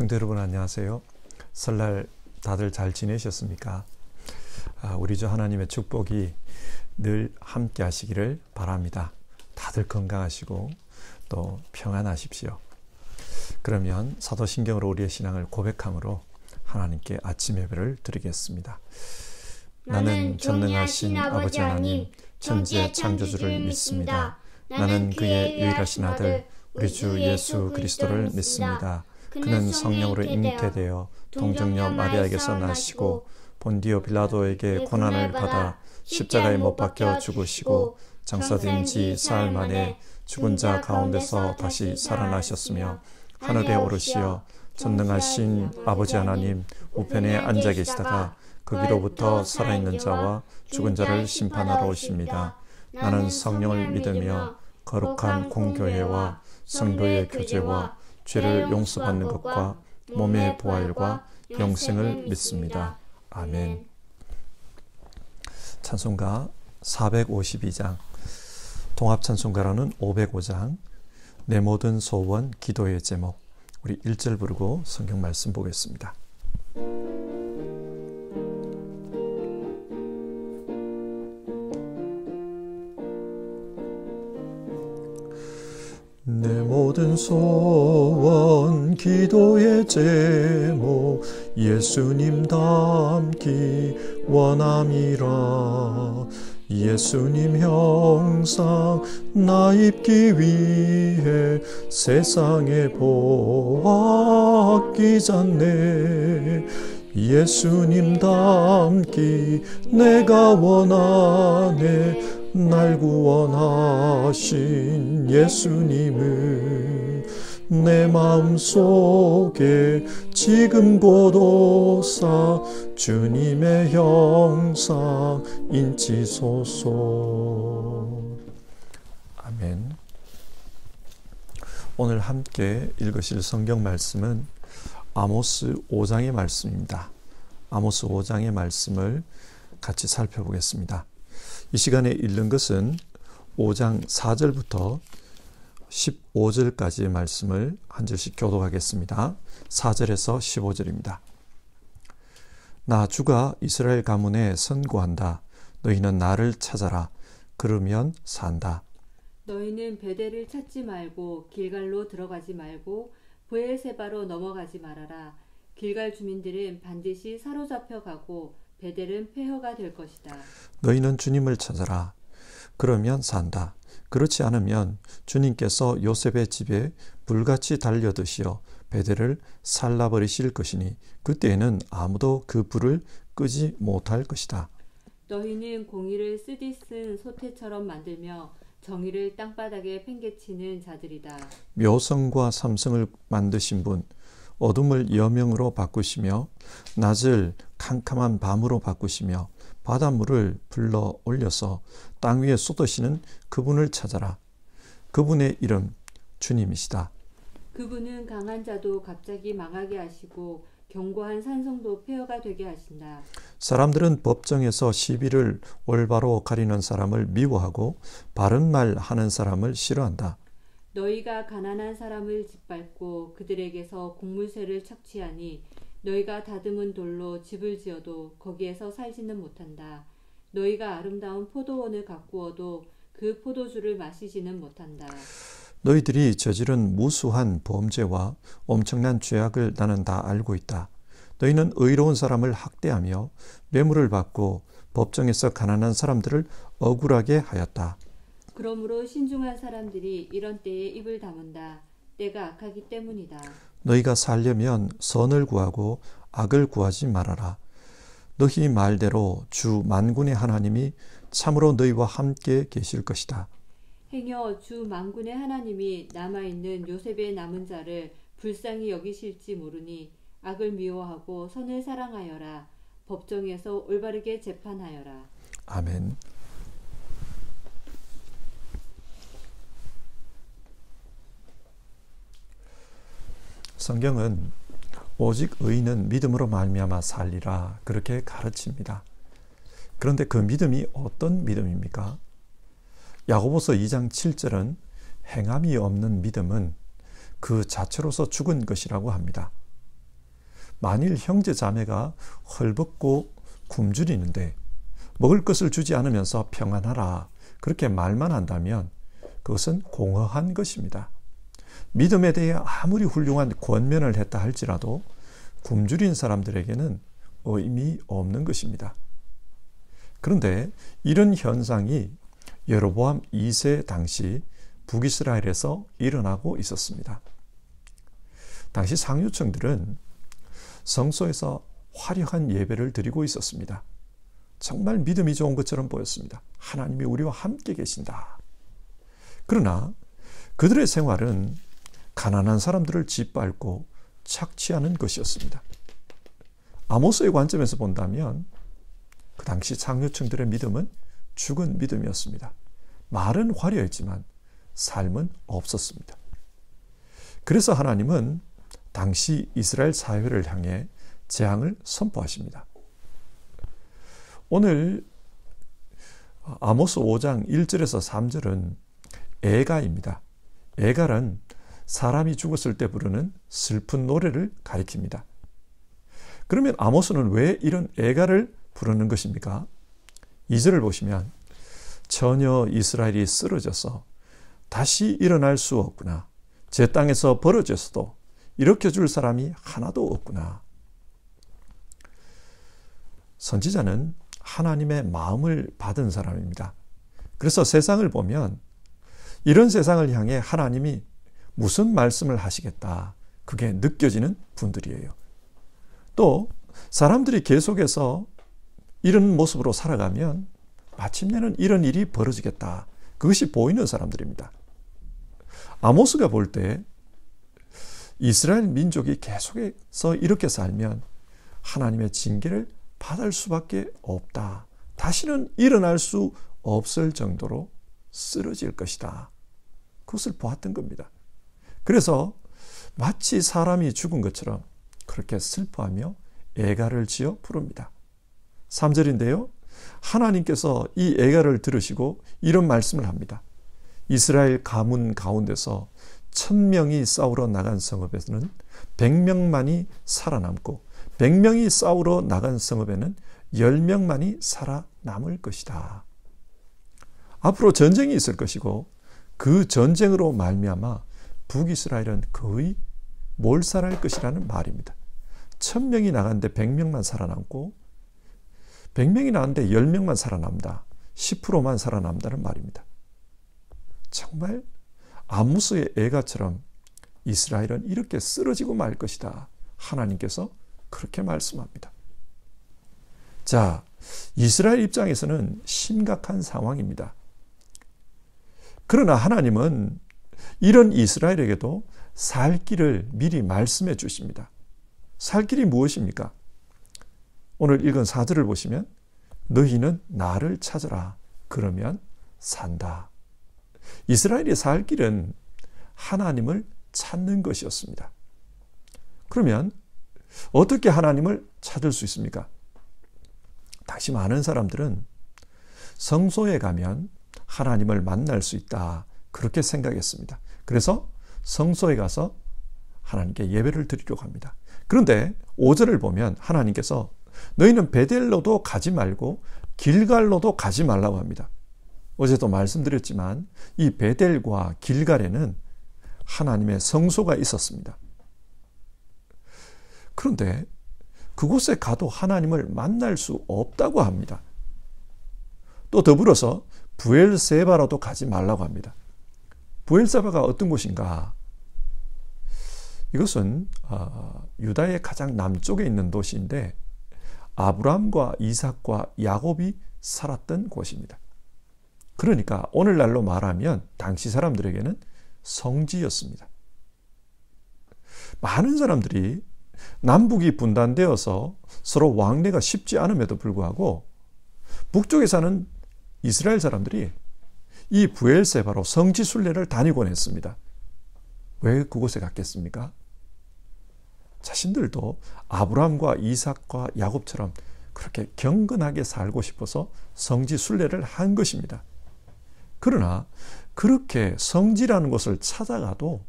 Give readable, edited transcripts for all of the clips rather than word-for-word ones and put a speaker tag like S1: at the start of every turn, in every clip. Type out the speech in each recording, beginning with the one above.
S1: 성도 여러분 안녕하세요. 설날 다들 잘 지내셨습니까? 우리 주 하나님의 축복이 늘 함께 하시기를 바랍니다. 다들 건강하시고 또 평안하십시오. 그러면 사도신경으로 우리의 신앙을 고백함으로 하나님께 아침 예배를 드리겠습니다. 나는 전능하신 아버지 하나님 천지의 창조주를 믿습니다. 나는 그의 유일하신 아들 우리 주 예수 그리스도를 믿습니다. 그는 성령으로 잉태되어 동정녀 마리아에게서 나시고 본디오 빌라도에게 고난을 받아 십자가에 못 박혀 죽으시고 장사된 지 사흘 만에 죽은 자 가운데서 다시 살아나셨으며 하늘에 오르시어 전능하신 아버지 하나님 우편에 앉아 계시다가 거기로부터 살아있는 자와 죽은 자를 심판하러 오십니다. 나는 성령을 믿으며 거룩한 공교회와 성도의 교제와 죄를 용서받는 것과 몸의 부활과 영생을 믿습니다. 아멘. 찬송가 452장, 통합찬송가로는 505장, 내 모든 소원 기도의 제목. 우리 1절 부르고 성경 말씀 보겠습니다. 내 모든 소원 기도의 제목 예수님 닮기 원함이라. 예수님 형상 나 입기 위해 세상에 보았기 않네. 예수님 닮기 내가 원하네. 날 구원하신 예수님을 내 마음속에 지금 고도사 주님의 형상 인치소서. 아멘. 오늘 함께 읽으실 성경 말씀은 아모스 5장의 말씀입니다. 아모스 5장의 말씀을 같이 살펴보겠습니다. 이 시간에 읽는 것은 5장 4절부터 15절까지의 말씀을 한 절씩 교독하겠습니다. 4절에서 15절입니다. 나 주가 이스라엘 가문에 선고한다. 너희는 나를 찾아라. 그러면 산다.
S2: 너희는 베델을 찾지 말고 길갈로 들어가지 말고 브에세바로 넘어가지 말아라. 길갈 주민들은 반드시 사로잡혀 가고 베델은 폐허가 될 것이다. 너희는
S1: 주님을 찾아라. 그러면 산다. 그렇지 않으면 주님께서 요셉의 집에 불같이 달려드시어 베델을 살라버리실 것이니 그때에는 아무도 그 불을 끄지 못할 것이다.
S2: 너희는 공의를 쓰디 쓴 소태처럼 만들며 정의를 땅바닥에 팽개치는 자들이다.
S1: 묘성과 삼성을 만드신 분, 어둠을 여명으로 바꾸시며 낮을 캄캄한 밤으로 바꾸시며 바닷물을 불러 올려서 땅 위에 쏟으시는 그분을 찾아라. 그분의 이름 주님이시다.
S2: 그분은 강한 자도 갑자기 망하게 하시고 견고한 산성도 폐허가 되게 하신다.
S1: 사람들은 법정에서 시비를 올바로 가리는 사람을 미워하고 바른 말 하는 사람을 싫어한다.
S2: 너희가 가난한 사람을 짓밟고 그들에게서 곡물새를 착취하니 너희가 다듬은 돌로 집을 지어도 거기에서 살지는 못한다. 너희가 아름다운 포도원을 가꾸어도 그 포도주를 마시지는 못한다.
S1: 너희들이 저지른 무수한 범죄와 엄청난 죄악을 나는 다 알고 있다. 너희는 의로운 사람을 학대하며 뇌물을 받고 법정에서 가난한 사람들을 억울하게 하였다.
S2: 그러므로 신중한 사람들이 이런 때에 입을 다문다. 때가 악하기 때문이다.
S1: 너희가 살려면 선을 구하고 악을 구하지 말아라. 너희 말대로 주 만군의 하나님이 참으로 너희와 함께 계실 것이다.
S2: 행여 주 만군의 하나님이 남아있는 요셉의 남은 자를 불쌍히 여기실지 모르니 악을 미워하고 선을 사랑하여라. 법정에서 올바르게 재판하여라.
S1: 아멘. 성경은 오직 의인은 믿음으로 말미암아 살리라 그렇게 가르칩니다. 그런데 그 믿음이 어떤 믿음입니까? 야고보서 2장 7절은 행함이 없는 믿음은 그 자체로서 죽은 것이라고 합니다. 만일 형제 자매가 헐벗고 굶주리는데 먹을 것을 주지 않으면서 평안하라 그렇게 말만 한다면 그것은 공허한 것입니다. 믿음에 대해 아무리 훌륭한 권면을 했다 할지라도 굶주린 사람들에게는 의미 없는 것입니다. 그런데 이런 현상이 여로보암 2세 당시 북이스라엘에서 일어나고 있었습니다. 당시 상류층들은 성소에서 화려한 예배를 드리고 있었습니다. 정말 믿음이 좋은 것처럼 보였습니다. 하나님이 우리와 함께 계신다. 그러나 그들의 생활은 가난한 사람들을 짓밟고 착취하는 것이었습니다. 아모스의 관점에서 본다면 그 당시 상류층들의 믿음은 죽은 믿음이었습니다. 말은 화려했지만 삶은 없었습니다. 그래서 하나님은 당시 이스라엘 사회를 향해 재앙을 선포하십니다. 오늘 아모스 5장 1절에서 3절은 애가입니다. 애가는 사람이 죽었을 때 부르는 슬픈 노래를 가리킵니다. 그러면 아모스는 왜 이런 애가를 부르는 것입니까? 2절을 보시면 전혀 이스라엘이 쓰러져서 다시 일어날 수 없구나. 제 땅에서 벌어졌어도 일으켜줄 사람이 하나도 없구나. 선지자는 하나님의 마음을 받은 사람입니다. 그래서 세상을 보면 이런 세상을 향해 하나님이 무슨 말씀을 하시겠다. 그게 느껴지는 분들이에요. 또 사람들이 계속해서 이런 모습으로 살아가면 마침내는 이런 일이 벌어지겠다. 그것이 보이는 사람들입니다. 아모스가 볼 때 이스라엘 민족이 계속해서 이렇게 살면 하나님의 징계를 받을 수밖에 없다. 다시는 일어날 수 없을 정도로 쓰러질 것이다. 그것을 보았던 겁니다. 그래서 마치 사람이 죽은 것처럼 그렇게 슬퍼하며 애가를 지어 부릅니다. 3절인데요. 하나님께서 이 애가를 들으시고 이런 말씀을 합니다. 이스라엘 가문 가운데서 1000명이 싸우러 나간 성읍에서는 100명만이 살아남고 100명이 싸우러 나간 성읍에는 10명만이 살아남을 것이다. 앞으로 전쟁이 있을 것이고 그 전쟁으로 말미암아 북이스라엘은 거의 몰살할 것이라는 말입니다. 1000명이 나갔는데 100명만 살아남고 100명이 나갔는데 10명만 살아남다. 10%만 살아남다는 말입니다. 정말 아모스의 애가처럼 이스라엘은 이렇게 쓰러지고 말 것이다. 하나님께서 그렇게 말씀합니다. 자, 이스라엘 입장에서는 심각한 상황입니다. 그러나 하나님은 이런 이스라엘에게도 살 길을 미리 말씀해 주십니다. 살 길이 무엇입니까? 오늘 읽은 4절을 보시면 너희는 나를 찾으라. 그러면 산다. 이스라엘의 살 길은 하나님을 찾는 것이었습니다. 그러면 어떻게 하나님을 찾을 수 있습니까? 다시 많은 사람들은 성소에 가면 하나님을 만날 수 있다. 그렇게 생각했습니다. 그래서 성소에 가서 하나님께 예배를 드리려고 합니다. 그런데 5절을 보면 하나님께서 너희는 베델로도 가지 말고 길갈로도 가지 말라고 합니다. 어제도 말씀드렸지만 이 베델과 길갈에는 하나님의 성소가 있었습니다. 그런데 그곳에 가도 하나님을 만날 수 없다고 합니다. 또 더불어서 부엘세바로도 가지 말라고 합니다. 부엘세바가 어떤 곳인가? 이것은 유다의 가장 남쪽에 있는 도시인데 아브라함과 이삭과 야곱이 살았던 곳입니다. 그러니까 오늘날로 말하면 당시 사람들에게는 성지였습니다. 많은 사람들이 남북이 분단되어서 서로 왕래가 쉽지 않음에도 불구하고 북쪽에 사는 이스라엘 사람들이 이 부엘세바로 성지 순례를 다니곤 했습니다. 왜 그곳에 갔겠습니까? 자신들도 아브라함과 이삭과 야곱처럼 그렇게 경건하게 살고 싶어서 성지 순례를 한 것입니다. 그러나 그렇게 성지라는 곳을 찾아가도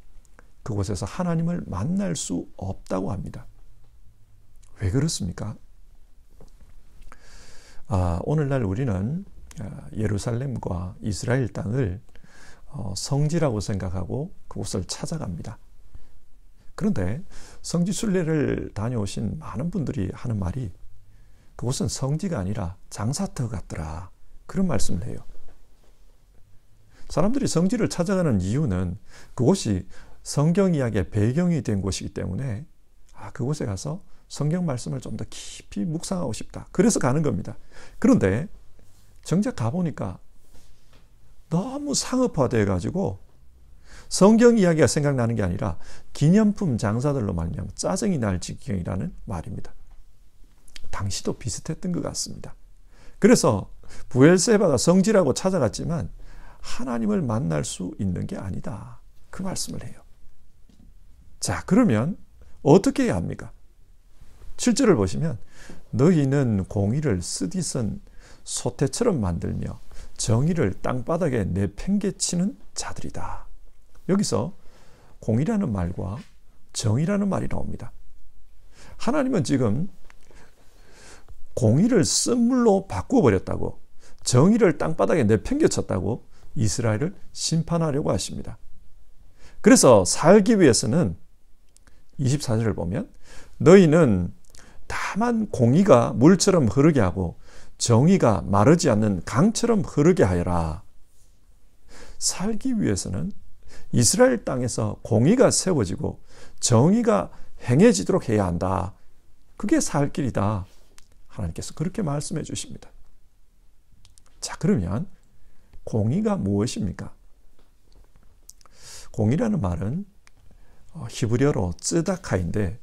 S1: 그곳에서 하나님을 만날 수 없다고 합니다. 왜 그렇습니까? 오늘날 우리는 예루살렘과 이스라엘 땅을 성지라고 생각하고 그곳을 찾아갑니다. 그런데 성지 순례를 다녀오신 많은 분들이 하는 말이 그곳은 성지가 아니라 장사터 같더라, 그런 말씀을 해요. 사람들이 성지를 찾아가는 이유는 그곳이 성경 이야기의 배경이 된 곳이기 때문에 그곳에 가서 성경 말씀을 좀 더 깊이 묵상하고 싶다, 그래서 가는 겁니다. 그런데 정작 가보니까 너무 상업화되어 가지고 성경 이야기가 생각나는 게 아니라 기념품 장사들로 말미암아 짜증이 날 지경이라는 말입니다. 당시도 비슷했던 것 같습니다. 그래서 브엘세바가 성지라고 찾아갔지만 하나님을 만날 수 있는 게 아니다, 그 말씀을 해요. 자, 그러면 어떻게 해야 합니까? 7절을 보시면 너희는 공의를 쓰디쓴 소태처럼 만들며 정의를 땅바닥에 내팽개치는 자들이다. 여기서 공의라는 말과 정의라는 말이 나옵니다. 하나님은 지금 공의를 쓴물로 바꾸어버렸다고, 정의를 땅바닥에 내팽개쳤다고 이스라엘을 심판하려고 하십니다. 그래서 살기 위해서는 24절을 보면 너희는 다만 공의가 물처럼 흐르게 하고 정의가 마르지 않는 강처럼 흐르게 하여라. 살기 위해서는 이스라엘 땅에서 공의가 세워지고 정의가 행해지도록 해야 한다. 그게 살 길이다. 하나님께서 그렇게 말씀해 주십니다. 자, 그러면 공의가 무엇입니까? 공의라는 말은 히브리어로 쯔다카인데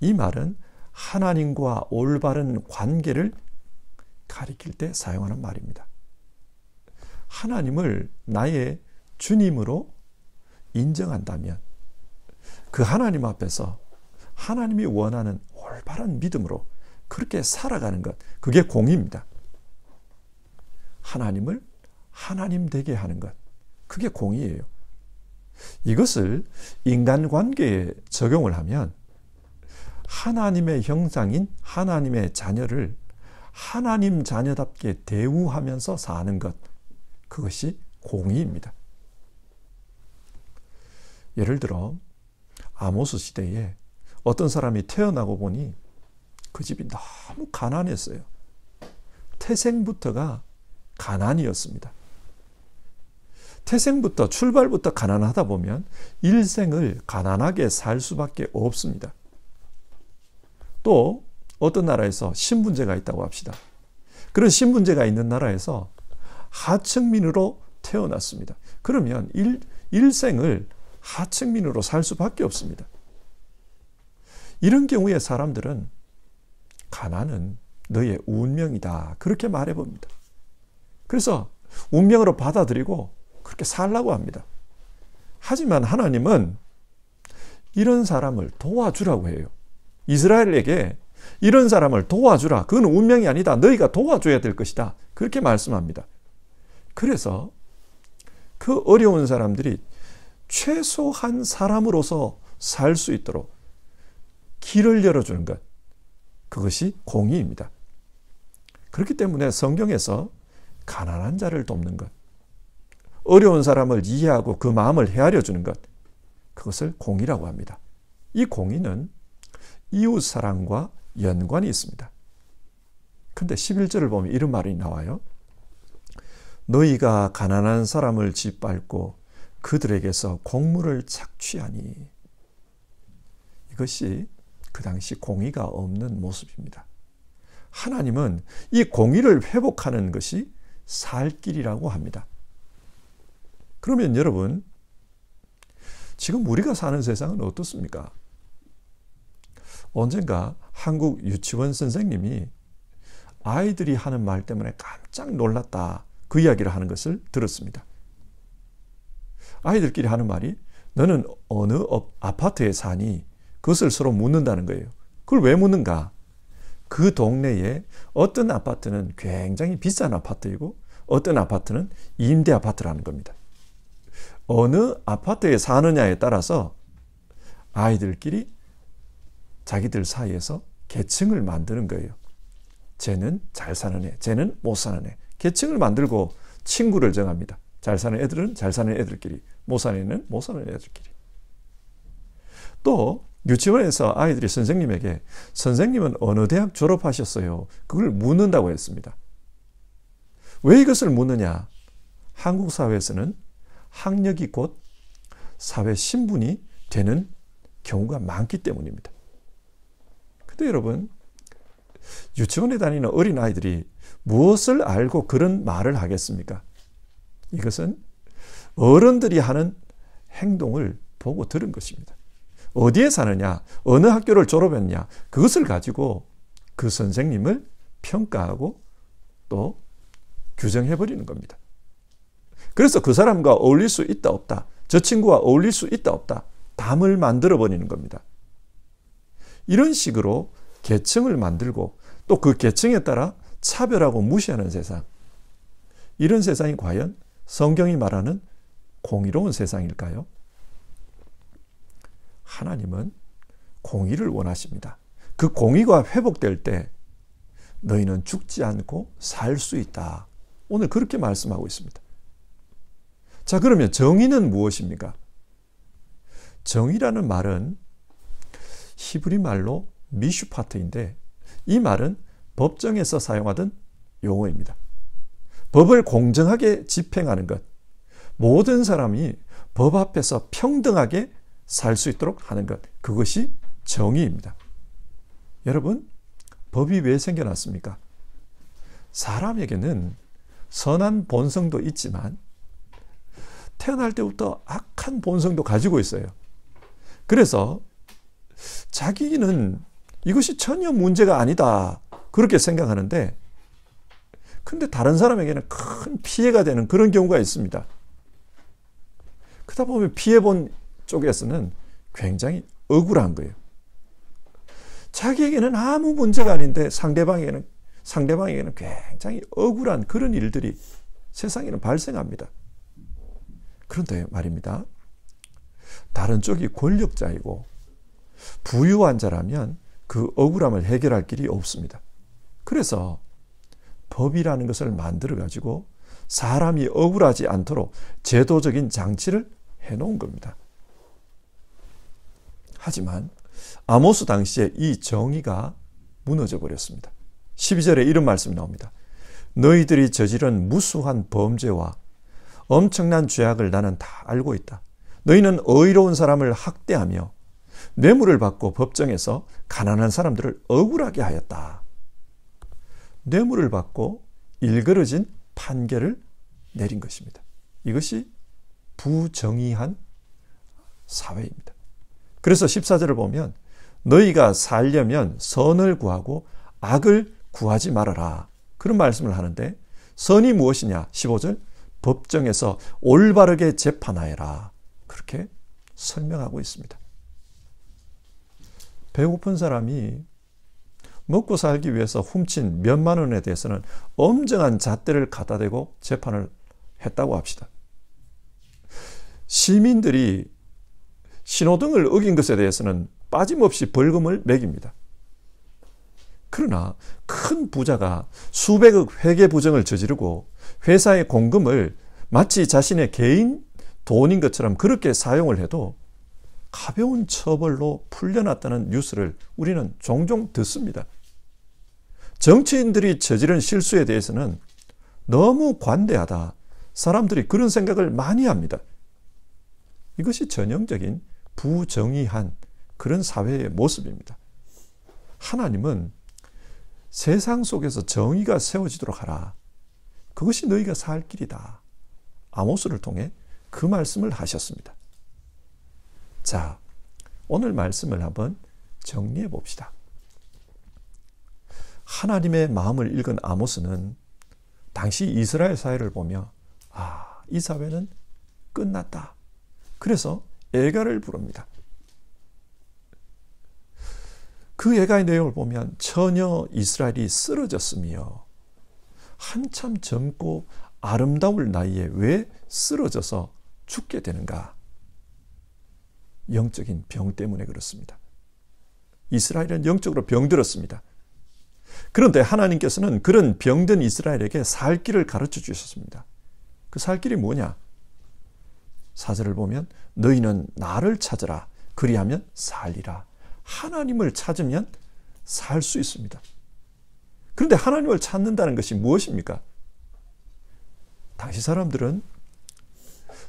S1: 이 말은 하나님과 올바른 관계를 가리킬 때 사용하는 말입니다. 하나님을 나의 주님으로 인정한다면 그 하나님 앞에서 하나님이 원하는 올바른 믿음으로 그렇게 살아가는 것, 그게 공의입니다. 하나님을 하나님 되게 하는 것, 그게 공의예요. 이것을 인간관계에 적용을 하면 하나님의 형상인 하나님의 자녀를 하나님 자녀답게 대우하면서 사는 것, 그것이 공의입니다. 예를 들어 아모스 시대에 어떤 사람이 태어나고 보니 그 집이 너무 가난했어요. 태생부터가 가난이었습니다. 태생부터, 출발부터 가난하다 보면 일생을 가난하게 살 수밖에 없습니다. 또 어떤 나라에서 신분제가 있다고 합시다. 그런 신분제가 있는 나라에서 하층민으로 태어났습니다. 그러면 일생을 하층민으로 살 수밖에 없습니다. 이런 경우에 사람들은 가난은 너의 운명이다, 그렇게 말해봅니다. 그래서 운명으로 받아들이고 그렇게 살라고 합니다. 하지만 하나님은 이런 사람을 도와주라고 해요. 이스라엘에게 이런 사람을 도와주라. 그건 운명이 아니다. 너희가 도와줘야 될 것이다. 그렇게 말씀합니다. 그래서 그 어려운 사람들이 최소한 사람으로서 살 수 있도록 길을 열어주는 것, 그것이 공의입니다. 그렇기 때문에 성경에서 가난한 자를 돕는 것, 어려운 사람을 이해하고 그 마음을 헤아려 주는 것, 그것을 공의라고 합니다. 이 공의는 이웃사랑과 연관이 있습니다. 그런데 11절을 보면 이런 말이 나와요. 너희가 가난한 사람을 짓밟고 그들에게서 곡물을 착취하니. 이것이 그 당시 공의가 없는 모습입니다. 하나님은 이 공의를 회복하는 것이 살 길이라고 합니다. 그러면 여러분, 지금 우리가 사는 세상은 어떻습니까? 언젠가 한국 유치원 선생님이 아이들이 하는 말 때문에 깜짝 놀랐다, 그 이야기를 하는 것을 들었습니다. 아이들끼리 하는 말이 너는 어느 아파트에 사니? 그것을 서로 묻는다는 거예요. 그걸 왜 묻는가? 그 동네에 어떤 아파트는 굉장히 비싼 아파트이고 어떤 아파트는 임대 아파트라는 겁니다. 어느 아파트에 사느냐에 따라서 아이들끼리 자기들 사이에서 계층을 만드는 거예요. 쟤는 잘 사는 애, 쟤는 못 사는 애. 계층을 만들고 친구를 정합니다. 잘 사는 애들은 잘 사는 애들끼리, 못 사는 애는 못 사는 애들끼리. 또 유치원에서 아이들이 선생님에게 선생님은 어느 대학 졸업하셨어요? 그걸 묻는다고 했습니다. 왜 이것을 묻느냐? 한국 사회에서는 학력이 곧 사회 신분이 되는 경우가 많기 때문입니다. 근데 여러분, 유치원에 다니는 어린 아이들이 무엇을 알고 그런 말을 하겠습니까? 이것은 어른들이 하는 행동을 보고 들은 것입니다. 어디에 사느냐, 어느 학교를 졸업했냐, 그것을 가지고 그 선생님을 평가하고 또 규정해버리는 겁니다. 그래서 그 사람과 어울릴 수 있다 없다, 저 친구와 어울릴 수 있다 없다, 담을 만들어버리는 겁니다. 이런 식으로 계층을 만들고 또 그 계층에 따라 차별하고 무시하는 세상, 이런 세상이 과연 성경이 말하는 공의로운 세상일까요? 하나님은 공의를 원하십니다. 그 공의가 회복될 때 너희는 죽지 않고 살 수 있다. 오늘 그렇게 말씀하고 있습니다. 자, 그러면 정의는 무엇입니까? 정의라는 말은 히브리 말로 미슈파트인데 이 말은 법정에서 사용하던 용어입니다. 법을 공정하게 집행하는 것, 모든 사람이 법 앞에서 평등하게 살 수 있도록 하는 것, 그것이 정의입니다. 여러분, 법이 왜 생겨났습니까? 사람에게는 선한 본성도 있지만 태어날 때부터 악한 본성도 가지고 있어요. 그래서 자기는 이것이 전혀 문제가 아니다, 그렇게 생각하는데, 근데 다른 사람에게는 큰 피해가 되는 그런 경우가 있습니다. 그러다 보면 피해본 쪽에서는 굉장히 억울한 거예요. 자기에게는 아무 문제가 아닌데 상대방에게는 굉장히 억울한 그런 일들이 세상에는 발생합니다. 그런데 말입니다. 다른 쪽이 권력자이고 부유한 자라면 그 억울함을 해결할 길이 없습니다. 그래서 법이라는 것을 만들어 가지고 사람이 억울하지 않도록 제도적인 장치를 해놓은 겁니다. 하지만 아모스 당시에 이 정의가 무너져 버렸습니다. 12절에 이런 말씀이 나옵니다. 너희들이 저지른 무수한 범죄와 엄청난 죄악을 나는 다 알고 있다. 너희는 의로운 사람을 학대하며 뇌물을 받고 법정에서 가난한 사람들을 억울하게 하였다. 뇌물을 받고 일그러진 판결을 내린 것입니다. 이것이 부정의한 사회입니다. 그래서 14절을 보면 너희가 살려면 선을 구하고 악을 구하지 말아라, 그런 말씀을 하는데, 선이 무엇이냐? 15절, 법정에서 올바르게 재판하여라, 그렇게 설명하고 있습니다. 배고픈 사람이 먹고 살기 위해서 훔친 몇만 원에 대해서는 엄정한 잣대를 갖다 대고 재판을 했다고 합시다. 시민들이 신호등을 어긴 것에 대해서는 빠짐없이 벌금을 매깁니다. 그러나 큰 부자가 수백억 회계 부정을 저지르고 회사의 공금을 마치 자신의 개인 돈인 것처럼 그렇게 사용을 해도 가벼운 처벌로 풀려났다는 뉴스를 우리는 종종 듣습니다. 정치인들이 저지른 실수에 대해서는 너무 관대하다, 사람들이 그런 생각을 많이 합니다. 이것이 전형적인 부정의한 그런 사회의 모습입니다. 하나님은 세상 속에서 정의가 세워지도록 하라, 그것이 너희가 살 길이다, 아모스를 통해 그 말씀을 하셨습니다. 자, 오늘 말씀을 한번 정리해 봅시다. 하나님의 마음을 읽은 아모스는 당시 이스라엘 사회를 보며 이 사회는 끝났다, 그래서 애가를 부릅니다. 그 애가의 내용을 보면 처녀 이스라엘이 쓰러졌으며 한참 젊고 아름다울 나이에 왜 쓰러져서 죽게 되는가? 영적인 병 때문에 그렇습니다. 이스라엘은 영적으로 병들었습니다. 그런데 하나님께서는 그런 병든 이스라엘에게 살 길을 가르쳐 주셨습니다. 그 살 길이 뭐냐? 4절을 보면 너희는 나를 찾으라. 그리하면 살리라. 하나님을 찾으면 살 수 있습니다. 그런데 하나님을 찾는다는 것이 무엇입니까? 당시 사람들은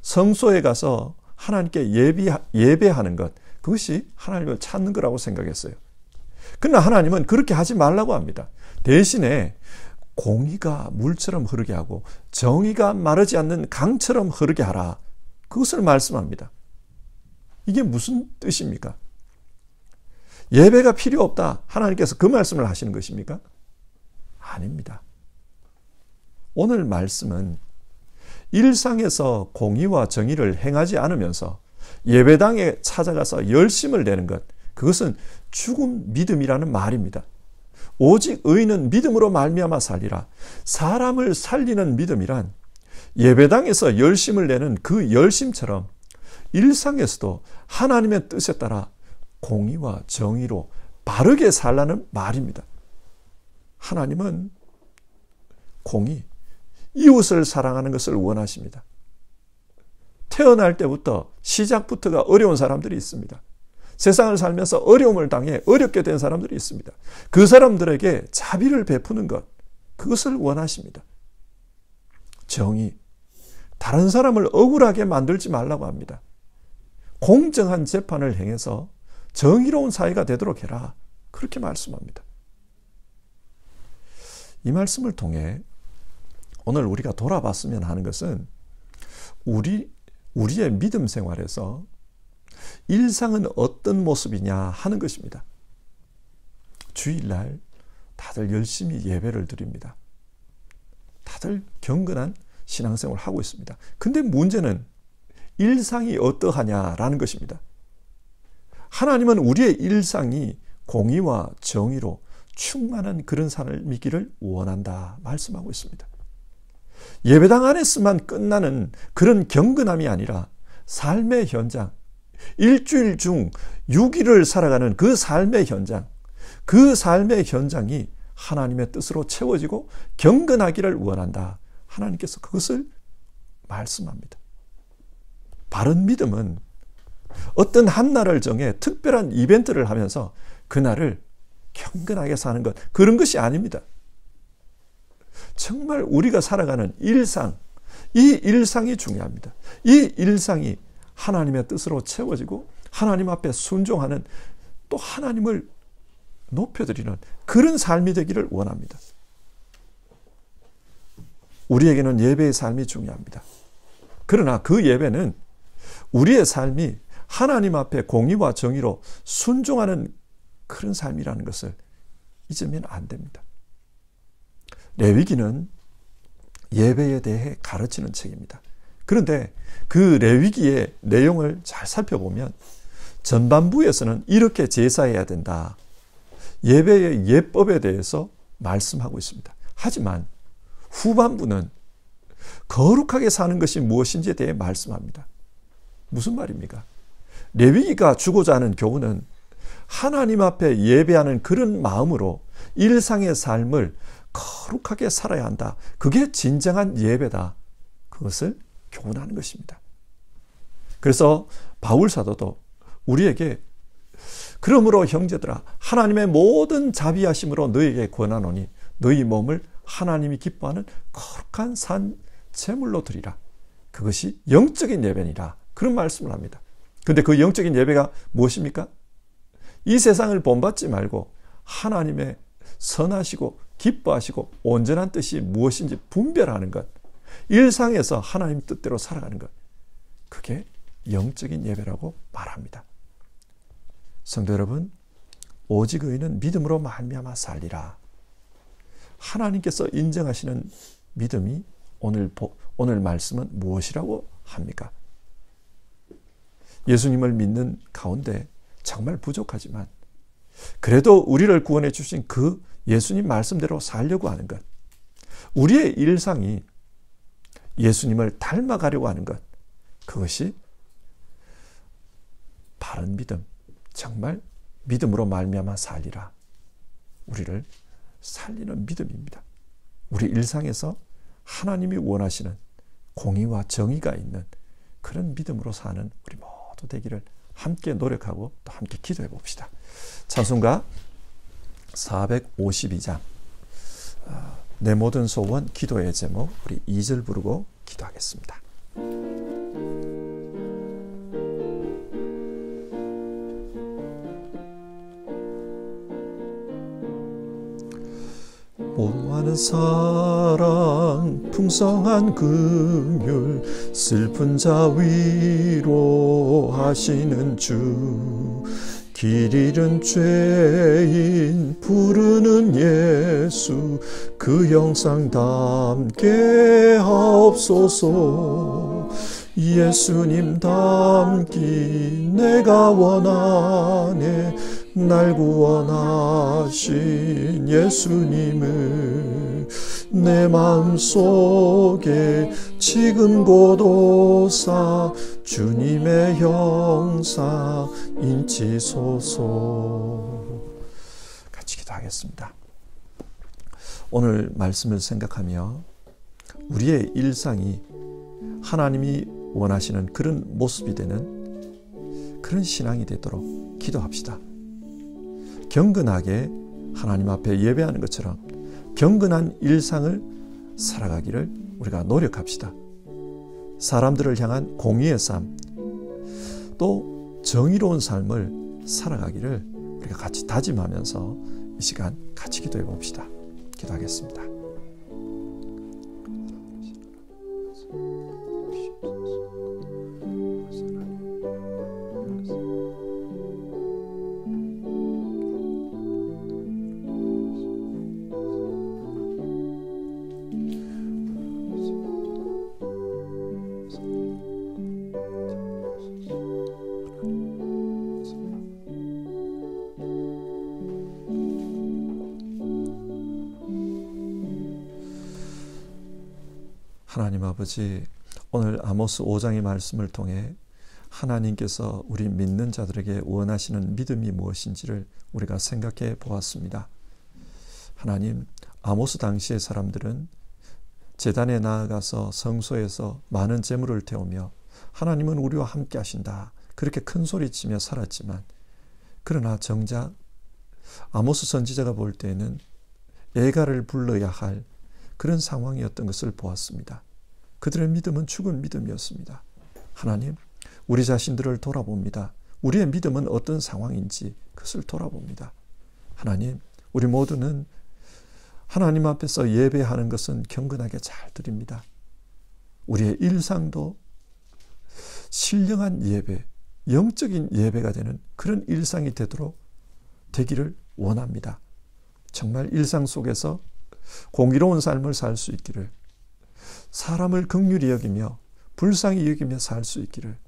S1: 성소에 가서 하나님께 예배하는 것, 그것이 하나님을 찾는 거라고 생각했어요. 그러나 하나님은 그렇게 하지 말라고 합니다. 대신에 공의가 물처럼 흐르게 하고 정의가 마르지 않는 강처럼 흐르게 하라. 그것을 말씀합니다. 이게 무슨 뜻입니까? 예배가 필요 없다. 하나님께서 그 말씀을 하시는 것입니까? 아닙니다. 오늘 말씀은 일상에서 공의와 정의를 행하지 않으면서 예배당에 찾아가서 열심을 내는 것, 그것은 죽은 믿음이라는 말입니다. 오직 의인은 믿음으로 말미암아 살리라. 사람을 살리는 믿음이란 예배당에서 열심을 내는 그 열심처럼 일상에서도 하나님의 뜻에 따라 공의와 정의로 바르게 살라는 말입니다. 하나님은 공의, 이웃을 사랑하는 것을 원하십니다. 태어날 때부터 시작부터가 어려운 사람들이 있습니다. 세상을 살면서 어려움을 당해 어렵게 된 사람들이 있습니다. 그 사람들에게 자비를 베푸는 것, 그것을 원하십니다. 정의, 다른 사람을 억울하게 만들지 말라고 합니다. 공정한 재판을 행해서 정의로운 사회가 되도록 해라. 그렇게 말씀합니다. 이 말씀을 통해 오늘 우리가 돌아봤으면 하는 것은 우리의 믿음 생활에서 일상은 어떤 모습이냐 하는 것입니다. 주일날 다들 열심히 예배를 드립니다. 다들 경건한 신앙생활을 하고 있습니다. 근데 문제는 일상이 어떠하냐라는 것입니다. 하나님은 우리의 일상이 공의와 정의로 충만한 그런 삶이기를 원한다 말씀하고 있습니다. 예배당 안에서만 끝나는 그런 경건함이 아니라 삶의 현장, 일주일 중 6일을 살아가는 그 삶의 현장, 그 삶의 현장이 하나님의 뜻으로 채워지고 경건하기를 원한다. 하나님께서 그것을 말씀합니다. 바른 믿음은 어떤 한 날을 정해 특별한 이벤트를 하면서 그날을 경건하게 사는 것, 그런 것이 아닙니다. 정말 우리가 살아가는 일상, 이 일상이 중요합니다. 이 일상이 하나님의 뜻으로 채워지고 하나님 앞에 순종하는, 또 하나님을 높여드리는 그런 삶이 되기를 원합니다. 우리에게는 예배의 삶이 중요합니다. 그러나 그 예배는 우리의 삶이 하나님 앞에 공의와 정의로 순종하는 그런 삶이라는 것을 잊으면 안 됩니다. 레위기는 예배에 대해 가르치는 책입니다. 그런데 그 레위기의 내용을 잘 살펴보면 전반부에서는 이렇게 제사해야 된다. 예배의 예법에 대해서 말씀하고 있습니다. 하지만 후반부는 거룩하게 사는 것이 무엇인지에 대해 말씀합니다. 무슨 말입니까? 레위기가 주고자 하는 교훈은 하나님 앞에 예배하는 그런 마음으로 일상의 삶을 거룩하게 살아야 한다. 그게 진정한 예배다. 그것을 교훈하는 것입니다. 그래서 바울 사도도 우리에게 그러므로 형제들아 하나님의 모든 자비하심으로 너희에게 권하노니 너희 몸을 하나님이 기뻐하는 거룩한 산 제물로 드리라. 그것이 영적인 예배니라. 그런 말씀을 합니다. 그런데 그 영적인 예배가 무엇입니까? 이 세상을 본받지 말고 하나님의 선하시고 기뻐하시고 온전한 뜻이 무엇인지 분별하는 것, 일상에서 하나님 뜻대로 살아가는 것, 그게 영적인 예배라고 말합니다. 성도 여러분, 오직 의인은 믿음으로 말미암아 살리라. 하나님께서 인정하시는 믿음이 오늘 말씀은 무엇이라고 합니까? 예수님을 믿는 가운데 정말 부족하지만 그래도 우리를 구원해 주신 그 예수님 말씀대로 살려고 하는 것, 우리의 일상이 예수님을 닮아가려고 하는 것, 그것이 바른 믿음, 정말 믿음으로 말미암아 살리라. 우리를 살리는 믿음입니다. 우리 일상에서 하나님이 원하시는 공의와 정의가 있는 그런 믿음으로 사는 우리 모두 되기를 함께 노력하고 또 함께 기도해 봅시다. 찬송가 452장 내 모든 소원 기도의 제목, 우리 2절 부르고 기도하겠습니다. 보호하는 사랑 풍성한 긍휼 슬픈 자 위로하시는 주 길 잃은 죄인 부르는 예수 그 형상 담게 하옵소서. 예수님 닮기 내가 원하네. 날 구원하신 예수님을 내 마음속에 지금 곧 오사 주님의 형상 인치소서. 같이 기도하겠습니다. 오늘 말씀을 생각하며 우리의 일상이 하나님이 원하시는 그런 모습이 되는 그런 신앙이 되도록 기도합시다. 경건하게 하나님 앞에 예배하는 것처럼 경건한 일상을 살아가기를 우리가 노력합시다. 사람들을 향한 공의의 삶, 또 정의로운 삶을 살아가기를 우리가 같이 다짐하면서 이 시간 같이 기도해 봅시다. 기도하겠습니다. 하나님 아버지, 오늘 아모스 5장의 말씀을 통해 하나님께서 우리 믿는 자들에게 원하시는 믿음이 무엇인지를 우리가 생각해 보았습니다. 하나님, 아모스 당시의 사람들은 제단에 나아가서 성소에서 많은 제물을 태우며 하나님은 우리와 함께 하신다, 그렇게 큰 소리치며 살았지만, 그러나 정작 아모스 선지자가 볼 때에는 애가를 불러야 할 그런 상황이었던 것을 보았습니다. 그들의 믿음은 죽은 믿음이었습니다. 하나님, 우리 자신들을 돌아봅니다. 우리의 믿음은 어떤 상황인지 그것을 돌아봅니다. 하나님, 우리 모두는 하나님 앞에서 예배하는 것은 경건하게 잘 드립니다. 우리의 일상도 신령한 예배, 영적인 예배가 되는 그런 일상이 되기를 원합니다. 정말 일상 속에서 공의로운 삶을 살 수 있기를, 사람을 긍휼히 여기며 불쌍히 여기며 살 수 있기를,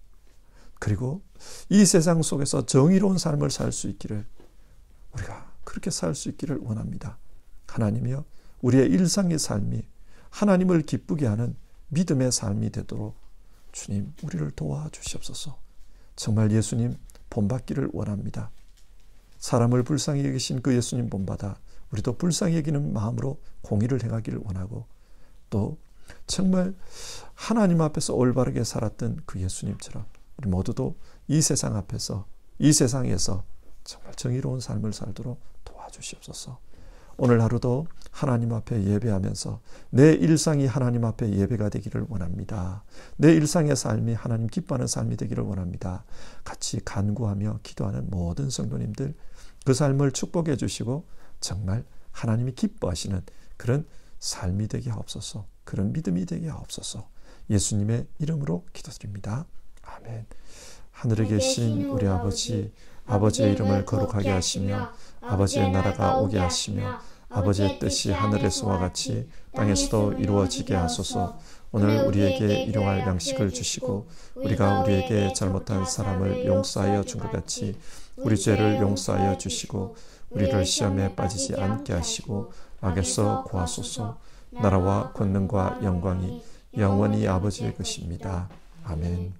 S1: 그리고 이 세상 속에서 정의로운 삶을 살 수 있기를, 우리가 그렇게 살 수 있기를 원합니다. 하나님이여, 우리의 일상의 삶이 하나님을 기쁘게 하는 믿음의 삶이 되도록 주님 우리를 도와주시옵소서. 정말 예수님 본받기를 원합니다. 사람을 불쌍히 여기신 그 예수님 본받아 우리도 불쌍히 여기는 마음으로 공의를 행하기를 원하고, 또 정말 하나님 앞에서 올바르게 살았던 그 예수님처럼 우리 모두도 이 세상 앞에서, 이 세상에서 정말 정의로운 삶을 살도록 도와주시옵소서. 오늘 하루도 하나님 앞에 예배하면서 내 일상이 하나님 앞에 예배가 되기를 원합니다. 내 일상의 삶이 하나님 기뻐하는 삶이 되기를 원합니다. 같이 간구하며 기도하는 모든 성도님들, 그 삶을 축복해 주시고 정말 하나님이 기뻐하시는 그런 삶이 되게 하옵소서. 그런 믿음이 되게 하옵소서. 예수님의 이름으로 기도드립니다. 아멘. 하늘에 계신 우리 아버지, 아버지의 이름을 거룩하게 하시며 아버지의 나라가 오게 하시며 아버지의 뜻이 하늘에서와 같이 땅에서도 이루어지게 하소서. 오늘 우리에게 일용할 양식을 주시고 우리가 우리에게 잘못한 사람을 용서하여 준 것 같이 우리 죄를 용서하여 주시고 우리를 시험에 빠지지 않게 하시고 악에서 구하소서. 나라와 권능과 영광이 영원히 아버지의 것입니다. 아멘.